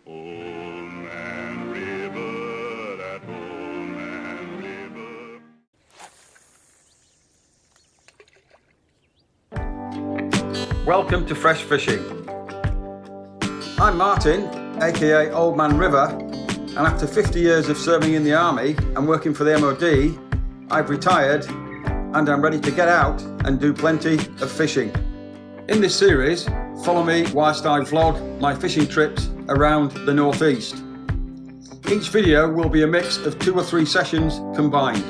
Old Man River, that old man river. Welcome to Fresh Fishing. I'm Martin, aka Old Man River, and after 50 years of serving in the army and working for the MOD, I've retired and I'm ready to get out and do plenty of fishing. In this series, follow me whilst I vlog my fishing trips around the northeast. Each video will be a mix of 2 or 3 sessions combined.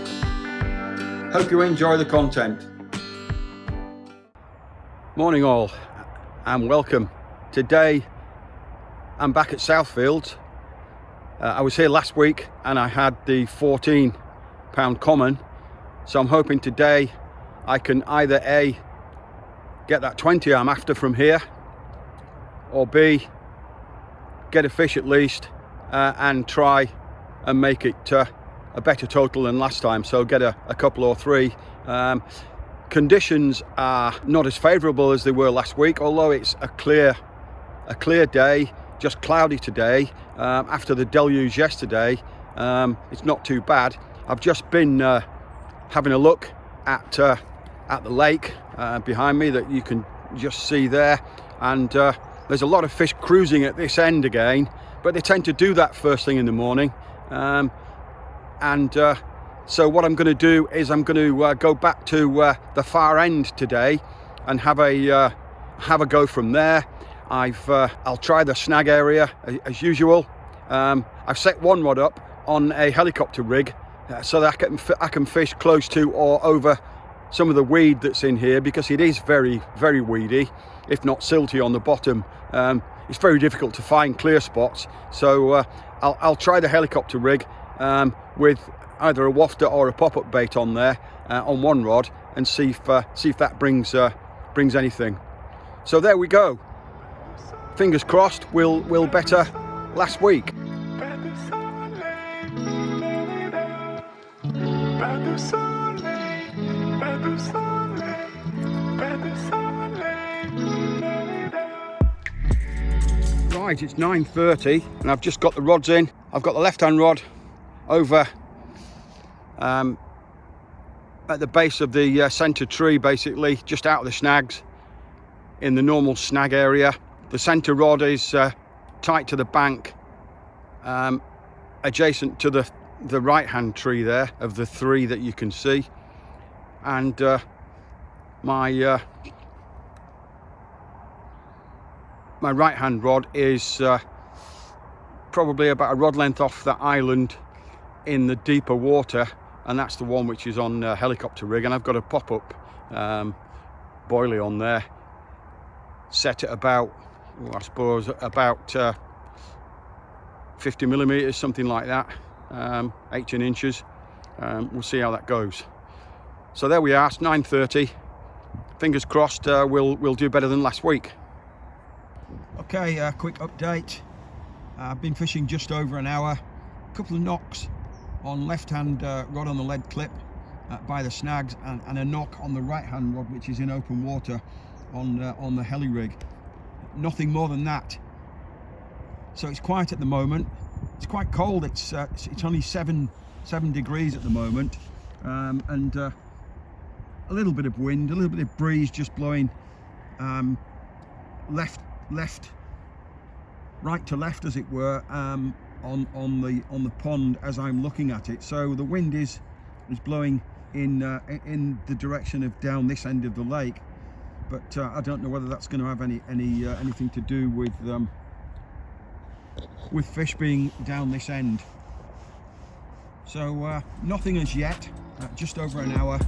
Hope you enjoy the content. Morning all, and welcome. Today I'm back at Southfield. I was here last week and I had the 14-pound common, so I'm hoping today I can either A, get that 20 I'm after from here, or B, get a fish at least and try and make it a better total than last time, so get a couple or 3. Conditions are not as favourable as they were last week, although it's a clear day, just cloudy today. After the deluge yesterday, it's not too bad. I've just been having a look at the lake behind me that you can just see there, and there's a lot of fish cruising at this end again, but they tend to do that first thing in the morning. So what I'm going to do is I'm going to go back to the far end today and have a go from there. I'll try the snag area as usual. I've set one rod up on a helicopter rig so that I can fish close to or over some of the weed that's in here, because it is very, very weedy, if not silty on the bottom. It's very difficult to find clear spots, so I'll try the helicopter rig with either a wafter or a pop-up bait on there on one rod, and see if that brings anything. So there we go. Fingers crossed we'll better last week. Right, it's 9:30 and I've just got the rods in. I've got the left-hand rod over at the base of the centre tree, basically just out of the snags in the normal snag area. The centre rod is tight to the bank, adjacent to the right-hand tree there of the 3 that you can see, and my right-hand rod is probably about a rod length off that island in the deeper water, and that's the one which is on helicopter rig. And I've got a pop-up boilie on there, set at about, I suppose, about 50 millimeters, something like that, 18 inches. We'll see how that goes. So there we are. It's 9:30. Fingers crossed we'll do better than last week. Okay, quick update. I've been fishing just over an hour. A couple of knocks on left-hand rod on the lead clip by the snags, and a knock on the right-hand rod, which is in open water on the heli rig. Nothing more than that. So it's quiet at the moment. It's quite cold. It's only 7 degrees at the moment, and a little bit of wind, a little bit of breeze just blowing right to left, as it were, on the pond as I'm looking at it. So the wind is blowing in the direction of down this end of the lake, but I don't know whether that's going to have anything to do with fish being down this end. So nothing as yet. Just over an hour.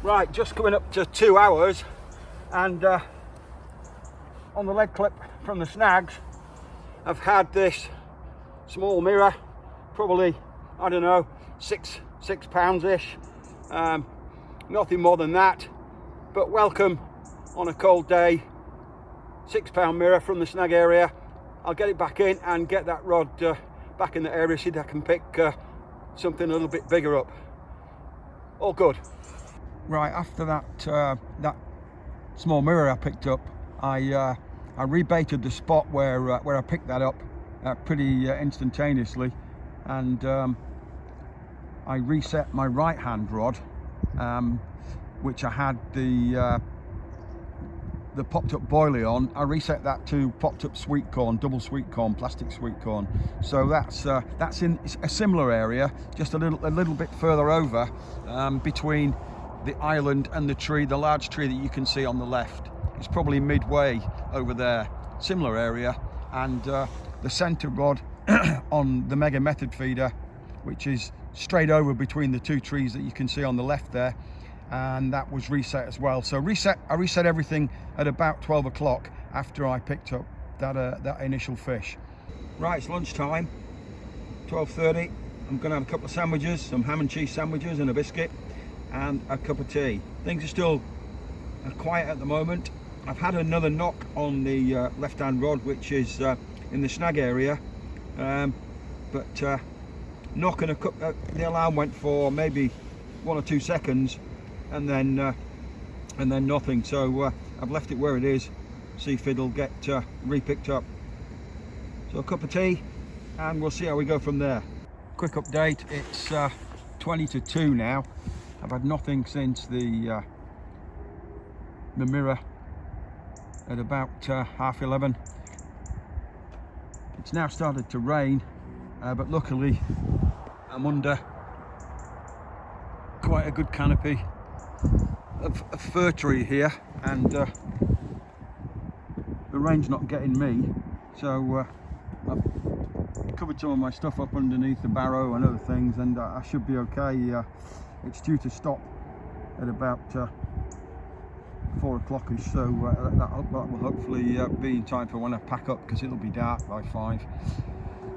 Right, just coming up to 2 hours, and on the lead clip from the snags, I've had this small mirror, probably, I don't know, six pounds-ish, nothing more than that, but welcome on a cold day. 6 pound mirror from the snag area. I'll get it back in and get that rod back in the area, see if I can pick something a little bit bigger up. All good. Right, after that small mirror I picked up, I rebaited the spot where I picked that up pretty instantaneously, and I reset my right hand rod, which I had the popped up boilie on. I reset that to popped up sweet corn, double sweet corn, plastic sweet corn. So that's in a similar area, just a little bit further over, between the island and the tree, the large tree that you can see on the left. It's probably midway over there, similar area. And the center rod on the Mega Method feeder, which is straight over between the two trees that you can see on the left there, and that was reset as well. So I reset everything at about 12 o'clock after I picked up that initial fish. Right, it's lunchtime, 12:30. I'm gonna have a couple of sandwiches, some ham and cheese sandwiches and a biscuit and a cup of tea. Things are still quiet at the moment. I've had another knock on the left hand rod, which is in the snag area, but knock and the alarm went for maybe 1 or 2 seconds, and then nothing. So I've left it where it is, see if it'll get re-picked up. So a cup of tea and we'll see how we go from there. Quick update, it's 20 to 2 now. I've had nothing since the mirror at about 11:30. It's now started to rain, but luckily I'm under quite a good canopy of a fir tree here, and the rain's not getting me, so I've covered some of my stuff up underneath the barrow and other things, and I should be okay. It's due to stop at about 4 o'clock-ish, so that will hopefully be in time for when I pack up, because it'll be dark by 5.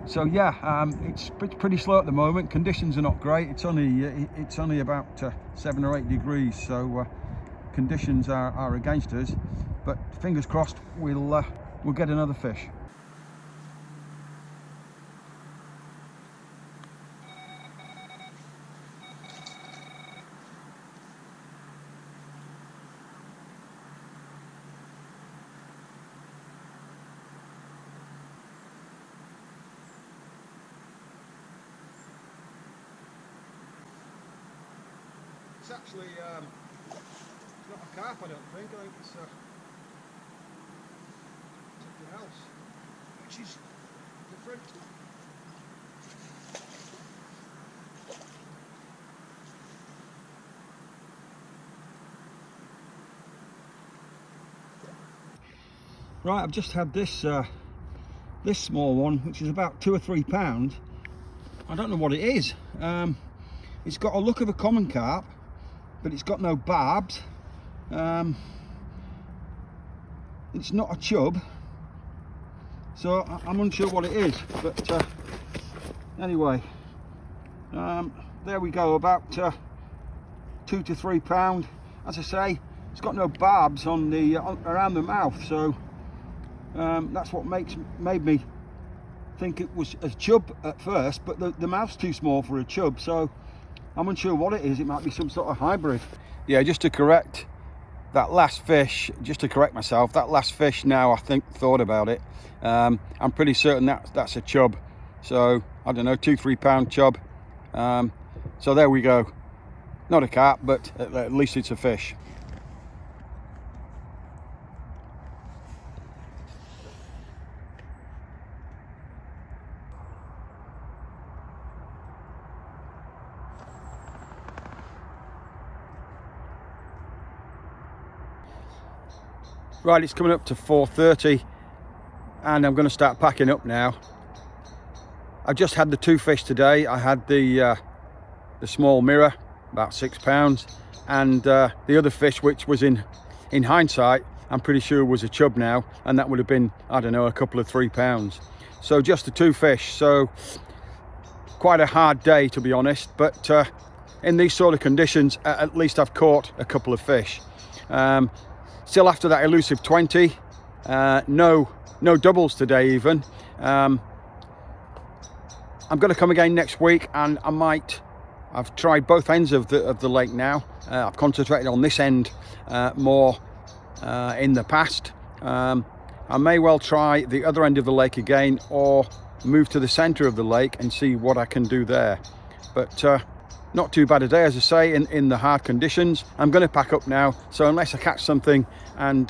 So yeah, it's pretty slow at the moment. Conditions are not great. It's only about 7 or 8 degrees, so conditions are against us. But fingers crossed, we'll get another fish. It's actually it's not a carp, I don't think. I think it's something else, which is different. Right, I've just had this this small one, which is about 2 or 3 pounds. I don't know what it is. It's got a look of a common carp, but it's got no barbs. It's not a chub, so I'm unsure what it is, but anyway, there we go, about 2 to 3 pound. As I say, it's got no barbs on the around the mouth, so that's what made me think it was a chub at first, but the mouth's too small for a chub, so I'm unsure what it is. It might be some sort of hybrid. Yeah, just to correct that last fish, just to correct myself, that last fish now I thought about it, I'm pretty certain that's a chub. So I don't know, 2-3 pound chub. So there we go. Not a carp, but at least it's a fish. Right, it's coming up to 4:30 and I'm going to start packing up now. I've just had the 2 fish today. I had the small mirror, about 6 pounds, and the other fish, which was in hindsight, I'm pretty sure was a chub now, and that would have been, I don't know, a couple of 3 pounds. So just the 2 fish. So quite a hard day, to be honest, but in these sort of conditions, at least I've caught a couple of fish. Still after that elusive 20, no doubles today even. I'm going to come again next week, and I've tried both ends of the lake now. I've concentrated on this end more in the past. I may well try the other end of the lake again, or move to the center of the lake and see what I can do there. But not too bad a day, as I say, in the hard conditions. I'm going to pack up now, so unless I catch something and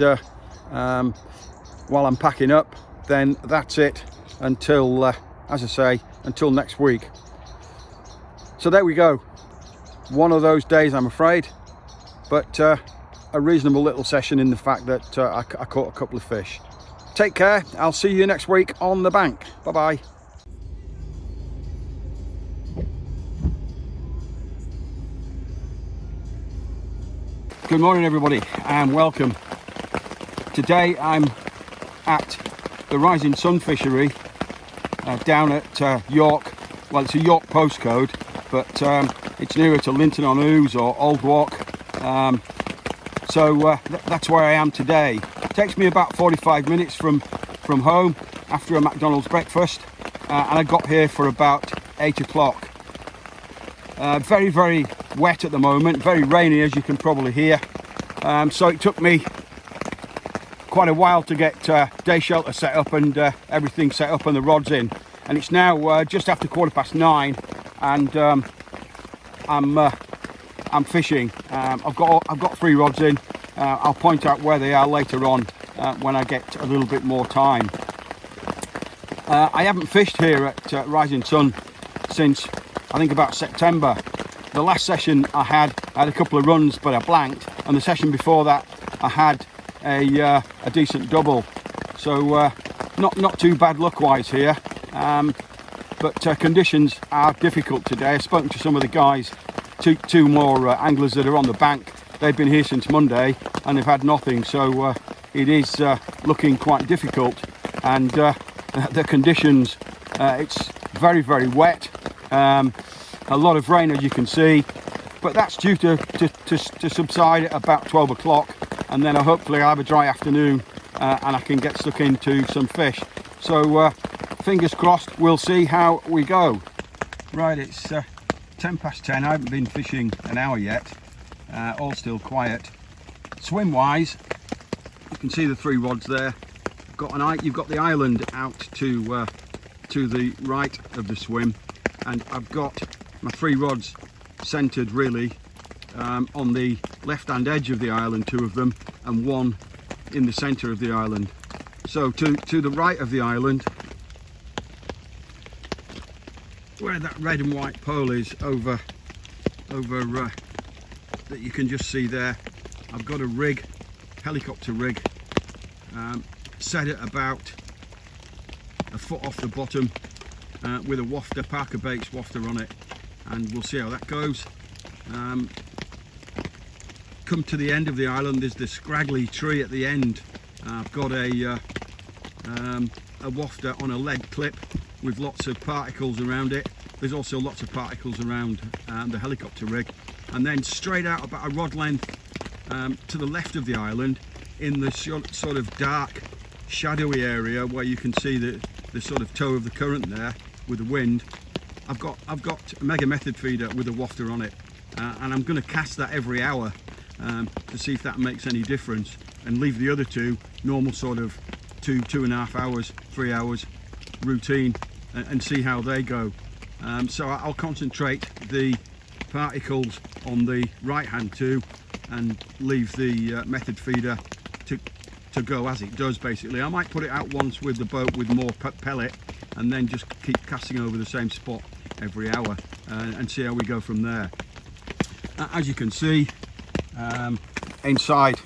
while I'm packing up, then that's it until as I say, until next week. So there we go, one of those days, I'm afraid, but a reasonable little session in the fact that I caught a couple of fish. Take care, I'll see you next week on the bank. Bye bye. Good morning everybody, and welcome. Today I'm at the Rising Sun fishery down at York. Well, it's a York postcode, but it's nearer to Linton on Ouse or Old Walk. So that's where I am today. It takes me about 45 minutes from home after a McDonald's breakfast, and I got here for about 8 o'clock. Very, very wet at the moment, very rainy, as you can probably hear. So it took me quite a while to get day shelter set up and everything set up and the rods in. And it's now just after 9:15, and I'm fishing. I've got 3 rods in. I'll point out where they are later on when I get a little bit more time. I haven't fished here at Rising Sun since I think about September. The last session I had a couple of runs, but I blanked, and the session before that I had a decent double. So not too bad luck-wise here, but conditions are difficult today. I've spoken to some of the guys, two more anglers that are on the bank. They've been here since Monday and they've had nothing, so it is looking quite difficult. And the conditions, it's very, very wet. A lot of rain, as you can see, but that's due to subside at about 12 o'clock, and then hopefully I'll have a dry afternoon and I can get stuck into some fish. So fingers crossed, we'll see how we go. Right, it's 10 past 10. I haven't been fishing an hour yet. All still quiet. Swim wise, you can see the 3 rods there. You've got the island out to the right of the swim, and I've got my 3 rods centered really on the left hand edge of the island, 2 of them, and 1 in the center of the island. So to the right of the island, where that red and white pole is over that you can just see there, I've got a rig, helicopter rig, set at about a foot off the bottom with a wafter, Parker Baits wafter on it, and we'll see how that goes. Come to the end of the island, there's this scraggly tree at the end. I've got a wafter on a lead clip with lots of particles around it. There's also lots of particles around the helicopter rig, and then straight out about a rod length to the left of the island, in the sort of dark shadowy area where you can see the sort of toe of the current there with the wind, I've got a mega method feeder with a wafter on it, and I'm going to cast that every hour to see if that makes any difference, and leave the other 2 normal sort of 2.5 hours, 3 hours routine, and see how they go. So I'll concentrate the particles on the right hand 2 and leave the method feeder to go as it does. Basically, I might put it out once with the boat with more pellet, and then just keep casting over the same spot every hour and see how we go from there. As you can see, inside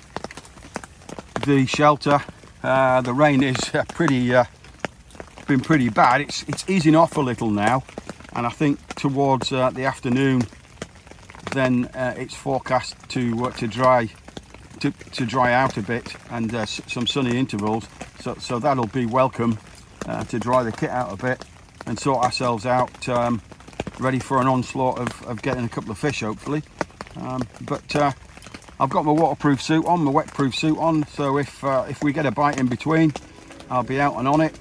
the shelter, the rain is been pretty bad. It's easing off a little now, and I think towards the afternoon then it's forecast to dry out a bit, and some sunny intervals. So that'll be welcome to dry the kit out a bit and sort ourselves out, ready for an onslaught of getting a couple of fish, hopefully. But I've got my waterproof suit on, my wetproof suit on, so if we get a bite in between, I'll be out and on it.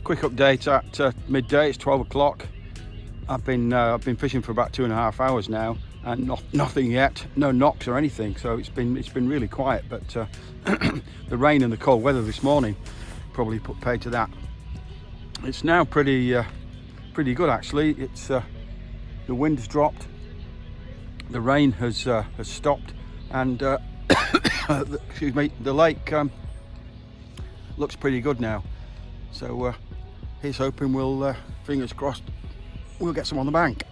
Quick update at midday. It's 12 o'clock. I've been fishing for about 2.5 hours now, and nothing yet, no knocks or anything. So it's been really quiet. But the rain and the cold weather this morning probably put paid to that. It's now pretty good actually. It's the wind's dropped, the rain has stopped, and excuse me, the lake looks pretty good now. So here's hoping we'll, fingers crossed, we'll get some on the bank.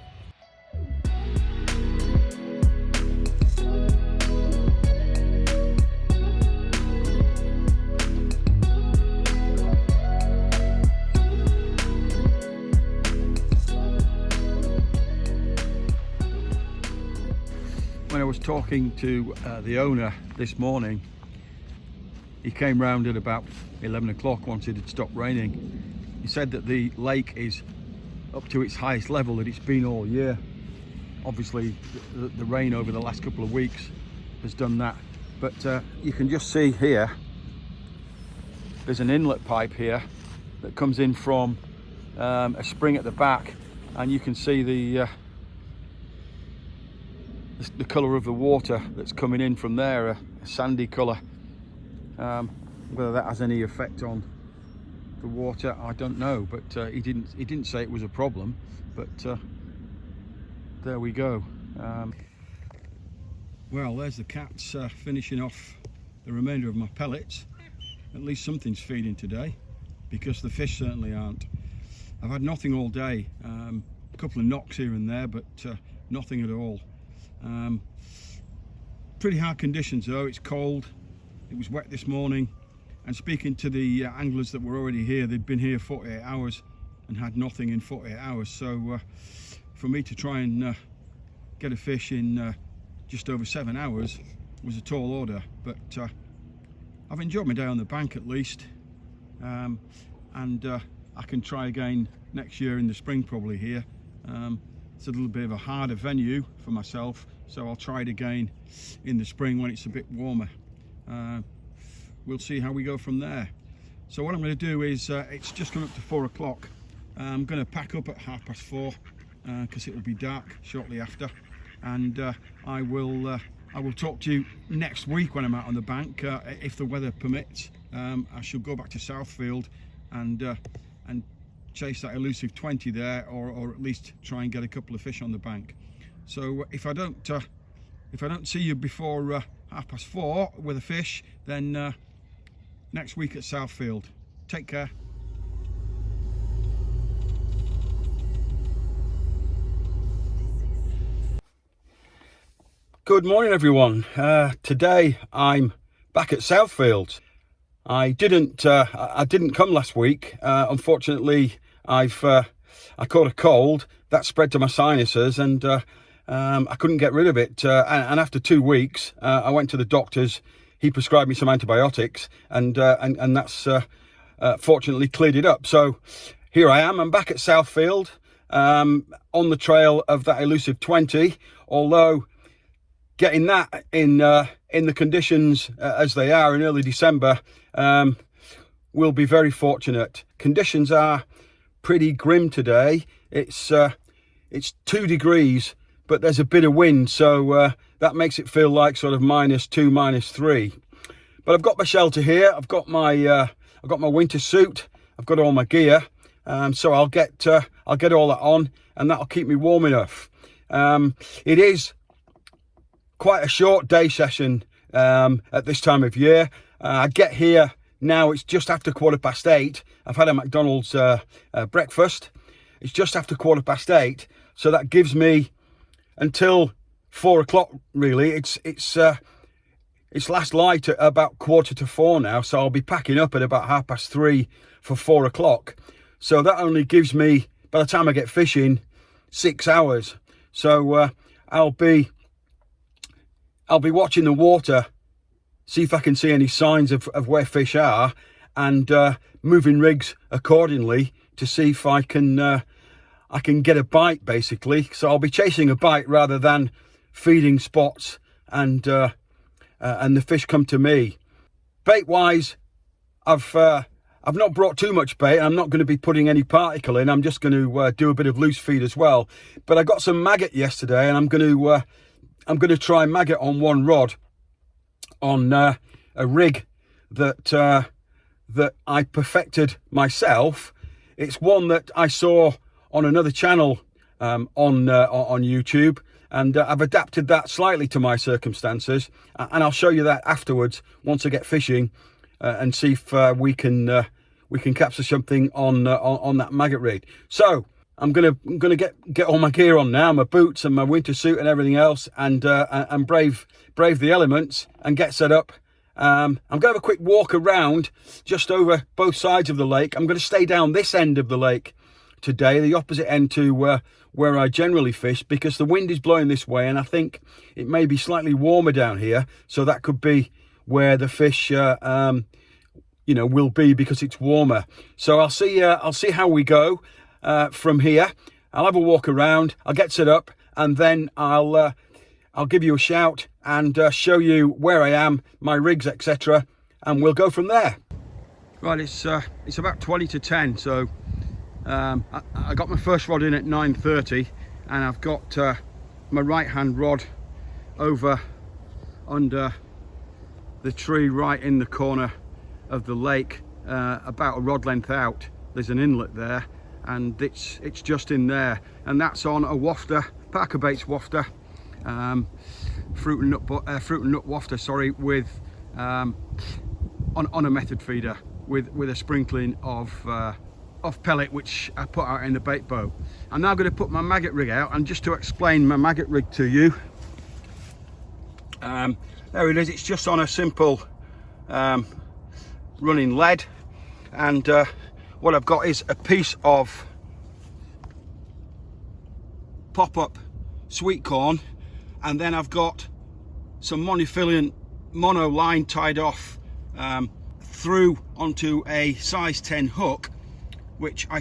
When I was talking to the owner this morning, he came round at about 11 o'clock once it had stopped raining. He said that the lake is up to its highest level that it's been all year. Obviously the rain over the last couple of weeks has done that, but you can just see here there's an inlet pipe here that comes in from a spring at the back, and you can see the colour of the water that's coming in from there, a sandy colour. Whether that has any effect on the water, I don't know, but he didn't say it was a problem, but there we go. Well, there's the cats finishing off the remainder of my pellets. At least something's feeding today, because the fish certainly aren't. I've had nothing all day, a couple of knocks here and there, but nothing at all. Pretty hard conditions though. It's cold, it was wet this morning, and speaking to the anglers that were already here, they'd been here 48 hours and had nothing in 48 hours. So for me to try and get a fish in just over 7 hours was a tall order, but I've enjoyed my day on the bank at least, and I can try again next year in the spring probably here. It's a little bit of a harder venue for myself, so I'll try it again in the spring when it's a bit warmer. We'll see how we go from there. So what I'm going to do is, it's just coming up to 4 o'clock. I'm going to pack up at 4:30 because it will be dark shortly after, and I will talk to you next week when I'm out on the bank, if the weather permits. I shall go back to Southfield and chase that elusive 20 there, or at least try and get a couple of fish on the bank. So if I don't see you before 4:30 with a fish, then next week at Southfield. Take care. Good morning everyone. Today I'm back at Southfield. I didn't come last week. Unfortunately, I caught a cold that spread to my sinuses, and I couldn't get rid of it. And after 2 weeks, I went to the doctor's. He prescribed me some antibiotics, and that's fortunately cleared it up. So here I am. I'm back at Southfield, on the trail of that elusive 20. Although getting that in the conditions as they are in early December, we'll be very fortunate. Conditions are pretty grim today. It's 2 degrees, but there's a bit of wind, so that makes it feel like sort of -2, -3. But I've got my shelter here. I've got my winter suit. I've got all my gear. So I'll get all that on, and that'll keep me warm enough. It is quite a short day session at this time of year. I get here now, it's just after 8:15. I've had a McDonald's breakfast. It's just after 8:15, so that gives me until 4 o'clock really. It's last light at about 3:15 now, so I'll be packing up at about 3:30 for 4 o'clock. So that only gives me, by the time I get fishing, 6 hours. So I'll be watching the water, see if I can see any signs of where fish are, and moving rigs accordingly to see if I can get a bite, basically. So I'll be chasing a bite rather than feeding spots and the fish come to me. Bait wise, I've not brought too much bait. I'm not going to be putting any particle in. I'm just going to do a bit of loose feed as well. But I got some maggot yesterday, and I'm going to try maggot on one rod on a rig that I perfected myself. It's one that I saw on another channel on YouTube, and I've adapted that slightly to my circumstances, and I'll show you that afterwards once I get fishing and see if we can capture something on that maggot rig. So I'm gonna get all my gear on now, my boots and my winter suit and everything else, and brave the elements and get set up. I'm gonna have a quick walk around just over both sides of the lake. I'm gonna stay down this end of the lake today, the opposite end to where I generally fish, because the wind is blowing this way, and I think it may be slightly warmer down here, so that could be where the fish will be, because it's warmer. So I'll see how we go from here. I'll have a walk around, I'll get set up, and then I'll give you a shout and show you where I am, my rigs, etc., and we'll go from there. Right, it's about 20 to 10, so I got my first rod in at 9:30, and I've got my right hand rod over under the tree right in the corner of the lake, about a rod length out. There's an inlet there, and it's just in there, and that's on a wafter, Parker Baits wafter, fruit and nut wafter, sorry, with on a method feeder with a sprinkling of pellet, which I put out in the bait boat. I'm now going to put my maggot rig out, and just to explain my maggot rig to you, there it is. It's just on a simple running lead, and what I've got is a piece of pop-up sweet corn, and then I've got some monofilament mono line tied off through onto a size 10 hook, which I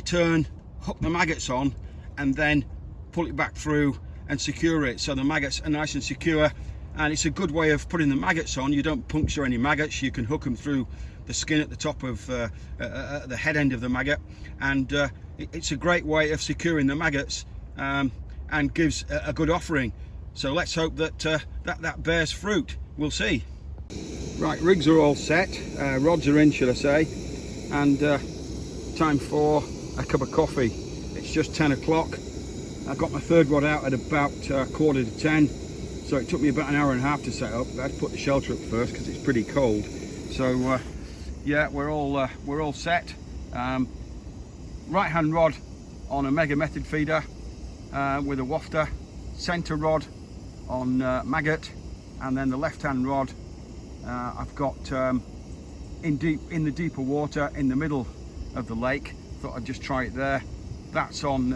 hook the maggots on, and then pull it back through and secure it, so the maggots are nice and secure. And it's a good way of putting the maggots on. You don't puncture any maggots. You can hook them through the skin at the top of the head end of the maggot, and it's a great way of securing the maggots, and gives a good offering. So let's hope that that bears fruit. We'll see. Right, rigs are all set, rods are in, should I say, and time for a cup of coffee. It's just 10 o'clock. I got my third rod out at about 9:45, so it took me about an hour and a half to set up. I had to put the shelter up first because it's pretty cold. So yeah, we're all set. Right hand rod on a mega method feeder with a wafter, center rod on maggot, and then the left hand rod I've got in the deeper water in the middle of the lake. Thought I'd just try it there. That's on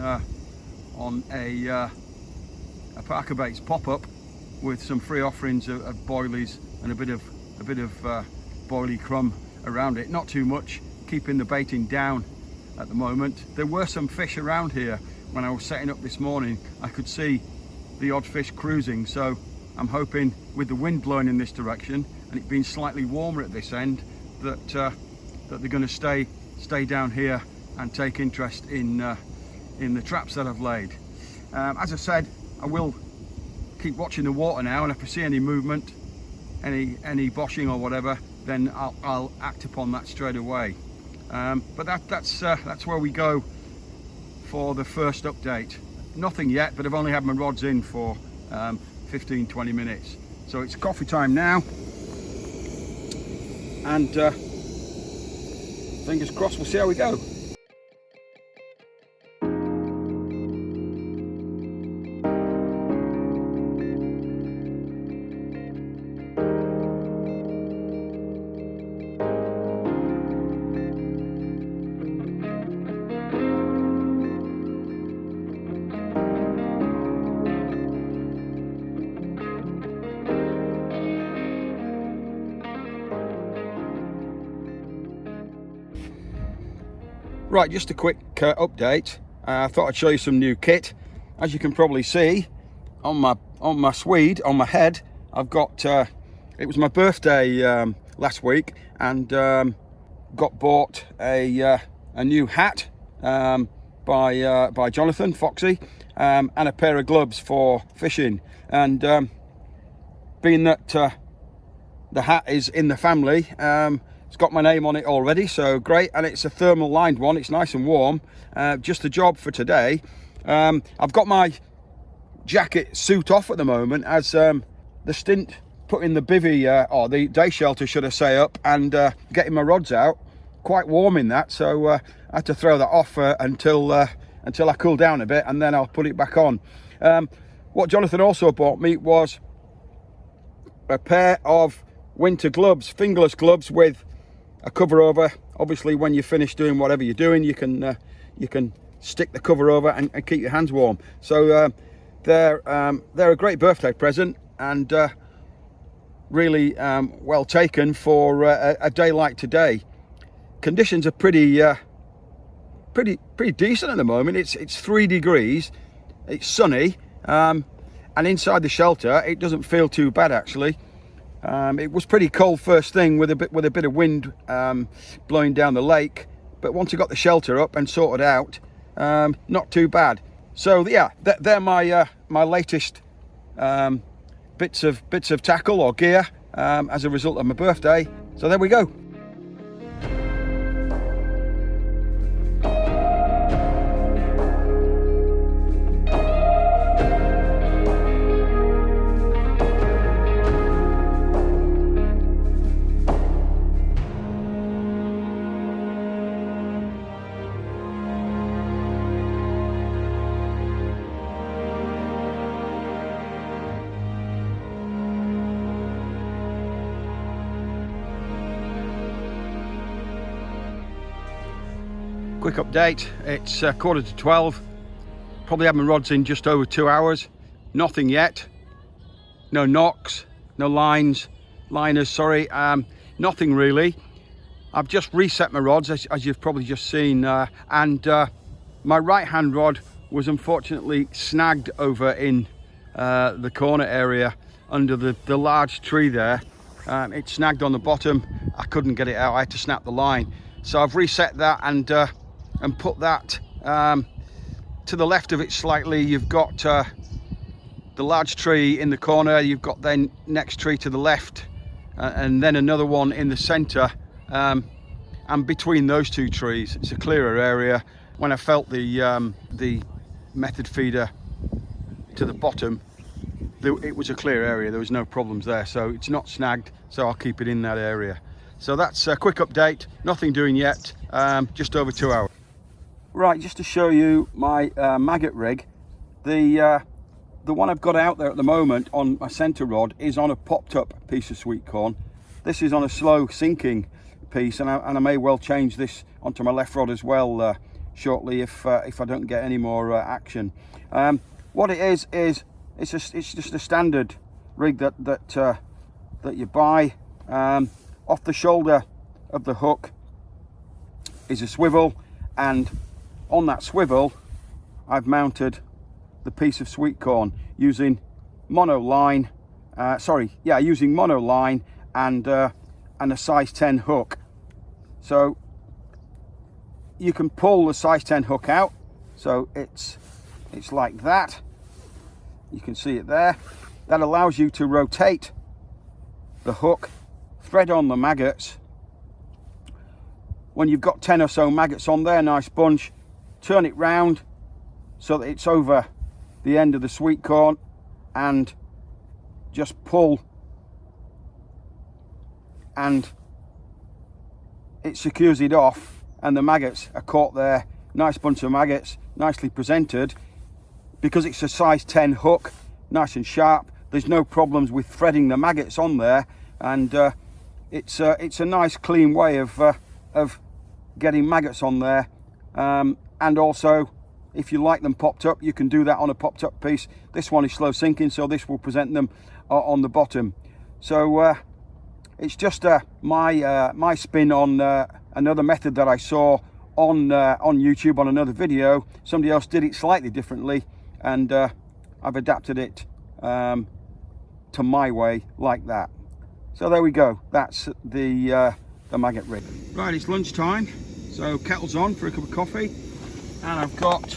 a Parker Baits pop-up with some free offerings of boilies and a bit of boilie crumb around it. Not too much, keeping the baiting down at the moment. There were some fish around here when I was setting up this morning. I could see the odd fish cruising, so I'm hoping with the wind blowing in this direction and it being slightly warmer at this end that they're going to stay down here and take interest in the traps that I've laid. As I said, I will keep watching the water now, and if I see any movement, any boshing or whatever, then I'll act upon that straight away. But that's where we go for the first update. Nothing yet, but I've only had my rods in for 15-20 minutes. So it's coffee time now, and fingers crossed, we'll see how we go. Right, just a quick update. I thought I'd show you some new kit. As you can probably see on my Swede, on my head, I've got it was my birthday last week, and got bought a new hat by Jonathan Foxy, and a pair of gloves for fishing. And being that the hat is in the family, it's got my name on it already, so great. And it's a thermal lined one, it's nice and warm. Just the job for today. I've got my jacket suit off at the moment, as the stint putting the bivvy, or the day shelter should I say, up, and getting my rods out. Quite warm in that, so I had to throw that off until I cool down a bit, and then I'll put it back on. What Jonathan also bought me was a pair of winter gloves, fingerless gloves with a cover over. Obviously, when you finish doing whatever you're doing, you can stick the cover over and keep your hands warm. So they're a great birthday present, and really well taken for a day like today. Conditions are pretty decent at the moment. It's 3 degrees, it's sunny, and inside the shelter it doesn't feel too bad actually. It was pretty cold first thing with a bit of wind blowing down the lake, but once I got the shelter up and sorted out, not too bad. So yeah, they're my my latest bits of tackle or gear as a result of my birthday. So there we go. Quick update, it's 11:45. Probably had my rods in just over 2 hours. Nothing yet. No knocks, no liners, sorry. Nothing really. I've just reset my rods, as you've probably just seen, and my right hand rod was unfortunately snagged over in the corner area under the large tree there. It snagged on the bottom. I couldn't get it out, I had to snap the line. So I've reset that and put that to the left of it slightly. You've got the large tree in the corner, you've got then next tree to the left, and then another one in the center, and between those two trees it's a clearer area. When I felt the method feeder to the bottom, it was a clear area, there was no problems there, so it's not snagged, so I'll keep it in that area. So that's a quick update, nothing doing yet, just over 2 hours. Right, just to show you my maggot rig, the one I've got out there at the moment on my center rod is on a popped up piece of sweet corn. This is on a slow sinking piece, and I may well change this onto my left rod as well shortly if I don't get any more action. What it is it's just a standard rig that you buy. Off the shoulder of the hook is a swivel, and on that swivel I've mounted the piece of sweet corn using mono line, using mono line and a size 10 hook. So you can pull the size 10 hook out, so it's like that. You can see it there. That allows you to rotate the hook, thread on the maggots. When you've got 10 or so maggots on there, nice bunch, turn it round so that it's over the end of the sweet corn, and just pull, and it secures it off, and the maggots are caught there. Nice bunch of maggots, nicely presented. Because it's a size 10 hook, nice and sharp, there's no problems with threading the maggots on there, and it's a nice clean way of getting maggots on there. And also, if you like them popped up, you can do that on a popped up piece. This one is slow sinking, so this will present them on the bottom. So it's just my spin on another method that I saw on YouTube on another video. Somebody else did it slightly differently, and I've adapted it to my way like that. So there we go. That's the maggot rig. Right, it's lunchtime, so kettle's on for a cup of coffee, and I've got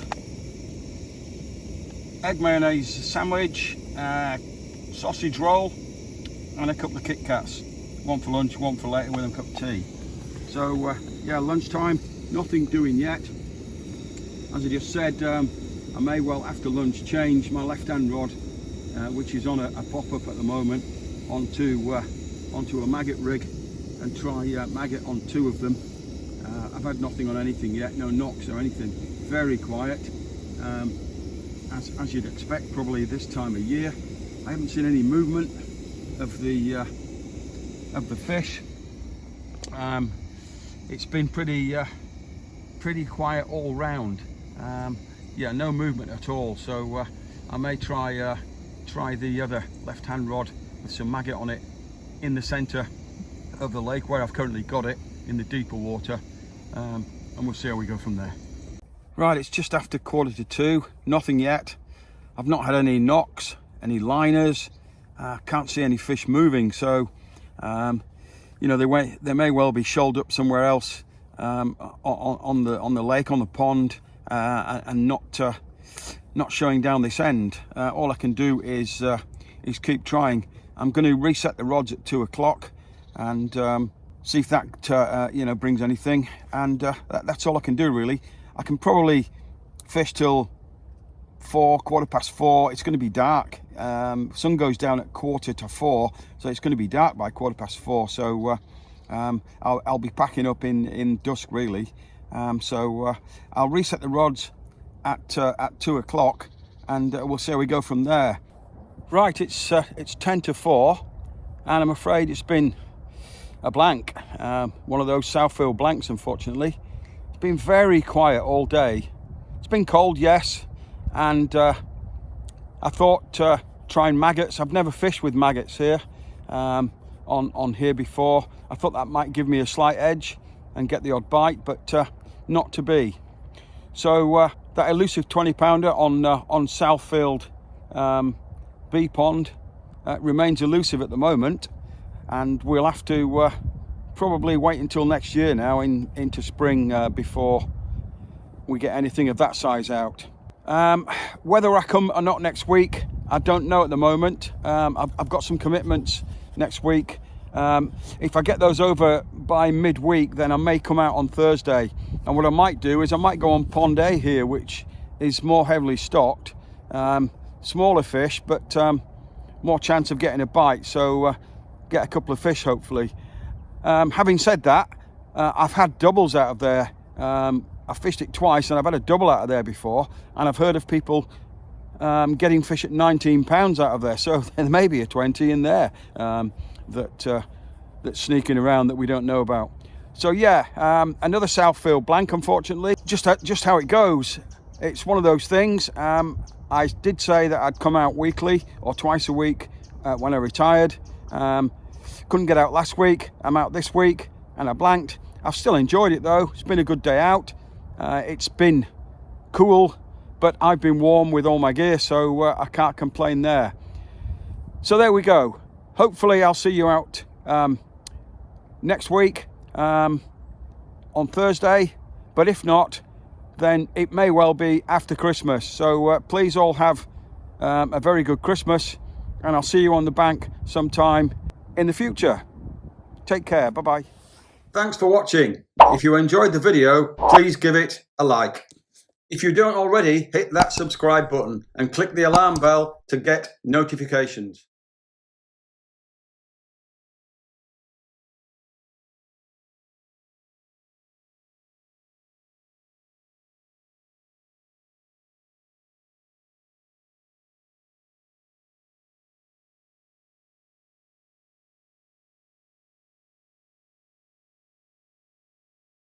egg mayonnaise sandwich, sausage roll, and a couple of Kit Kats. One for lunch, one for later with a cup of tea. So yeah, lunchtime, nothing doing yet. As I just said, I may well after lunch change my left hand rod, which is on a pop-up at the moment, onto a maggot rig, and try maggot on 2 of them. I've had nothing on anything yet, no knocks or anything. Very quiet, as you'd expect probably this time of year. I haven't seen any movement of the fish. It's been pretty quiet all round. Yeah, no movement at all. So I may try the other left-hand rod with some maggot on it in the centre of the lake where I've currently got it, in the deeper water, and we'll see how we go from there. Right, it's just after 1:45. Nothing yet. I've not had any knocks, any liners. Can't see any fish moving. So you know, they may well be shoaled up somewhere else on the lake, on the pond, and not showing down this end. All I can do is keep trying. I'm going to reset the rods at 2 o'clock and see if that you know, brings anything. And that's all I can do really. I can probably fish till 4, 4:15. It's going to be dark. Sun goes down at 3:45, so it's going to be dark by 4:15. So I'll be packing up in dusk really. So I'll reset the rods at 2 o'clock, and we'll see how we go from there. Right, it's 3:50, and I'm afraid it's been a blank. One of those Southfield blanks, unfortunately. It's been very quiet all day. It's been cold, yes, and I thought trying maggots. I've never fished with maggots here on here before. I thought that might give me a slight edge and get the odd bite, but not to be. So that elusive 20-pounder on Southfield B pond remains elusive at the moment, and we'll have to probably wait until next year now, into spring, before we get anything of that size out. Whether I come or not next week, I don't know at the moment. I've got some commitments next week. If I get those over by midweek, then I may come out on Thursday. And what I might do is I might go on Pond A here, which is more heavily stocked. Smaller fish, but more chance of getting a bite. So get a couple of fish, hopefully. Having said that, I've had doubles out of there. I fished it twice, and I've had a double out of there before. And I've heard of people getting fish at 19 pounds out of there. So there may be a 20 in there that's sneaking around that we don't know about. So yeah, another Southfield blank, unfortunately. Just how it goes. It's one of those things. I did say that I'd come out weekly or twice a week when I retired. Couldn't get out last week. I'm out this week, and I blanked. I've still enjoyed it though. It's been a good day out. It's been cool, but I've been warm with all my gear, so I can't complain there. So there we go. Hopefully I'll see you out next week on Thursday, but if not, then it may well be after Christmas. So please all have a very good Christmas, and I'll see you on the bank sometime in the future. Take care. Bye bye. Thanks for watching. If you enjoyed the video, please give it a like. If you don't already, hit that subscribe button and click the alarm bell to get notifications.